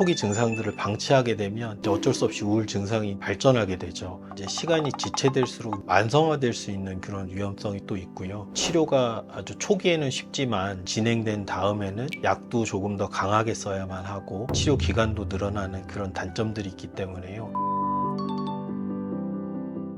초기 증상들을 방치하게 되면 이제 어쩔 수 없이 우울 증상이 발전하게 되죠. 이제 시간이 지체될수록 만성화될 수 있는 그런 위험성이 또 있고요. 치료가 아주 초기에는 쉽지만 진행된 다음에는 약도 조금 더 강하게 써야만 하고 치료 기간도 늘어나는 그런 단점들이 있기 때문에요.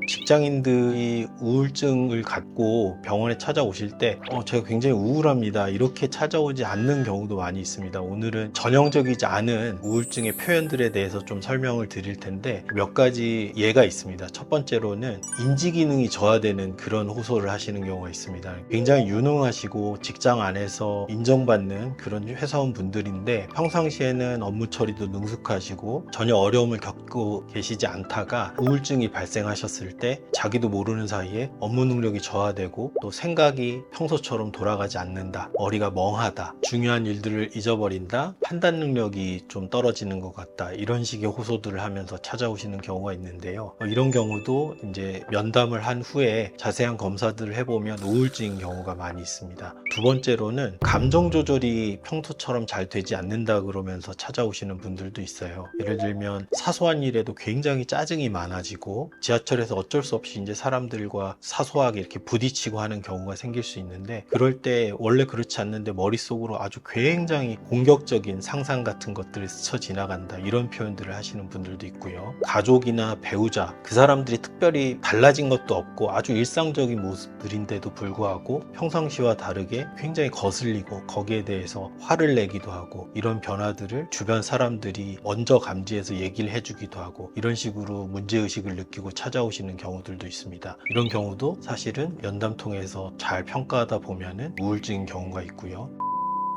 직장인들이 우울증을 갖고 병원에 찾아오실 때 제가 굉장히 우울합니다 이렇게 찾아오지 않는 경우도 많이 있습니다. 오늘은 전형적이지 않은 우울증의 표현들에 대해서 좀 설명을 드릴 텐데 몇 가지 예가 있습니다. 첫 번째로는 인지기능이 저하되는 그런 호소를 하시는 경우가 있습니다. 굉장히 유능하시고 직장 안에서 인정받는 그런 회사원분들인데 평상시에는 업무 처리도 능숙하시고 전혀 어려움을 겪고 계시지 않다가 우울증이 발생하셨을 때 자기도 모르는 사이에 업무 능력이 저하되고 또 생각이 평소처럼 돌아가지 않는다, 머리가 멍하다, 중요한 일들을 잊어버린다, 판단 능력이 좀 떨어지는 것 같다, 이런 식의 호소들을 하면서 찾아오시는 경우가 있는데요. 이런 경우도 이제 면담을 한 후에 자세한 검사들을 해보면 우울증인 경우가 많이 있습니다. 두 번째로는 감정 조절이 평소처럼 잘 되지 않는다 그러면서 찾아오시는 분들도 있어요. 예를 들면 사소한 일에도 굉장히 짜증이 많아지고 지하철에서 어쩔 수 없이 이제 사람들과 사소하게 이렇게 부딪히고 하는 경우가 생길 수 있는데, 그럴 때 원래 그렇지 않는데 머릿속으로 아주 굉장히 공격적인 상상 같은 것들이 스쳐 지나간다, 이런 표현들을 하시는 분들도 있고요. 가족이나 배우자, 그 사람들이 특별히 달라진 것도 없고 아주 일상적인 모습들인데도 불구하고 평상시와 다르게 굉장히 거슬리고 거기에 대해서 화를 내기도 하고, 이런 변화들을 주변 사람들이 먼저 감지해서 얘기를 해주기도 하고, 이런 식으로 문제의식을 느끼고 찾아오시는 경우들도 있습니다. 이런 경우도 사실은 면담 통해서 잘 평가하다 보면은 우울증인 경우가 있고요.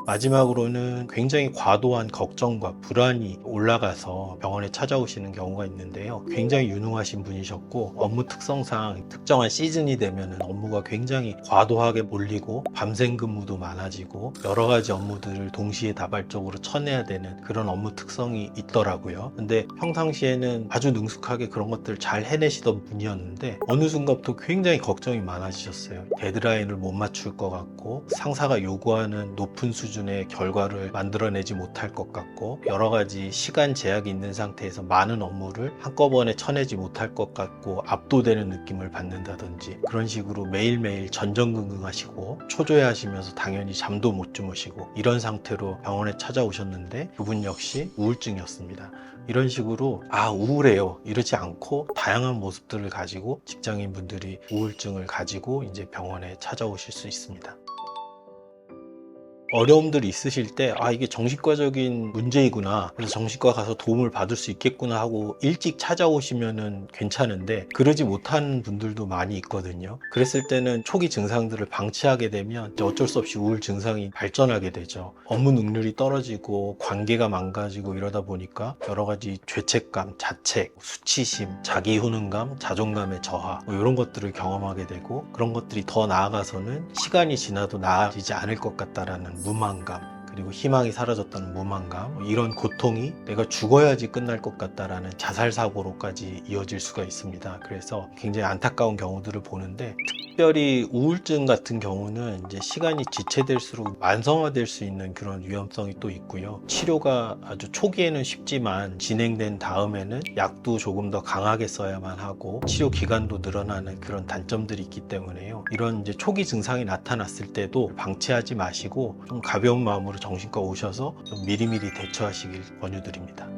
마지막으로는 굉장히 과도한 걱정과 불안이 올라가서 병원에 찾아오시는 경우가 있는데요. 굉장히 유능하신 분이셨고 업무 특성상 특정한 시즌이 되면 업무가 굉장히 과도하게 몰리고 밤샘 근무도 많아지고 여러 가지 업무들을 동시에 다발적으로 쳐내야 되는 그런 업무 특성이 있더라고요. 근데 평상시에는 아주 능숙하게 그런 것들을 잘 해내시던 분이었는데 어느 순간부터 굉장히 걱정이 많아지셨어요. 데드라인을 못 맞출 것 같고 상사가 요구하는 높은 수준의 결과를 만들어내지 못할 것 같고 여러 가지 시간 제약이 있는 상태에서 많은 업무를 한꺼번에 쳐내지 못할 것 같고 압도되는 느낌을 받는다든지, 그런 식으로 매일매일 전전긍긍하시고 초조해하시면서 당연히 잠도 못 주무시고 이런 상태로 병원에 찾아오셨는데 그분 역시 우울증이었습니다. 이런 식으로 우울해요 이러지 않고 다양한 모습들을 가지고 직장인분들이 우울증을 가지고 이제 병원에 찾아오실 수 있습니다. 어려움들이 있으실 때 이게 정신과적인 문제이구나, 그래서 정신과 가서 도움을 받을 수 있겠구나 하고 일찍 찾아오시면은 괜찮은데 그러지 못하는 분들도 많이 있거든요. 그랬을 때는 초기 증상들을 방치하게 되면 어쩔 수 없이 우울 증상이 발전하게 되죠. 업무 능률이 떨어지고 관계가 망가지고 이러다 보니까 여러 가지 죄책감, 자책, 수치심, 자기 효능감, 자존감의 저하 이런 것들을 경험하게 되고, 그런 것들이 더 나아가서는 시간이 지나도 나아지지 않을 것 같다라는 무만감, 그리고 희망이 사라졌다는 무만감, 이런 고통이 내가 죽어야지 끝날 것 같다라는 자살 사고로까지 이어질 수가 있습니다. 그래서 굉장히 안타까운 경우들을 보는데, 특별히 우울증 같은 경우는 이제 시간이 지체될수록 만성화될 수 있는 그런 위험성이 또 있고요. 치료가 아주 초기에는 쉽지만 진행된 다음에는 약도 조금 더 강하게 써야만 하고 치료 기간도 늘어나는 그런 단점들이 있기 때문에요. 이런 이제 초기 증상이 나타났을 때도 방치하지 마시고 좀 가벼운 마음으로 정신과 오셔서 좀 미리미리 대처하시길 권유드립니다.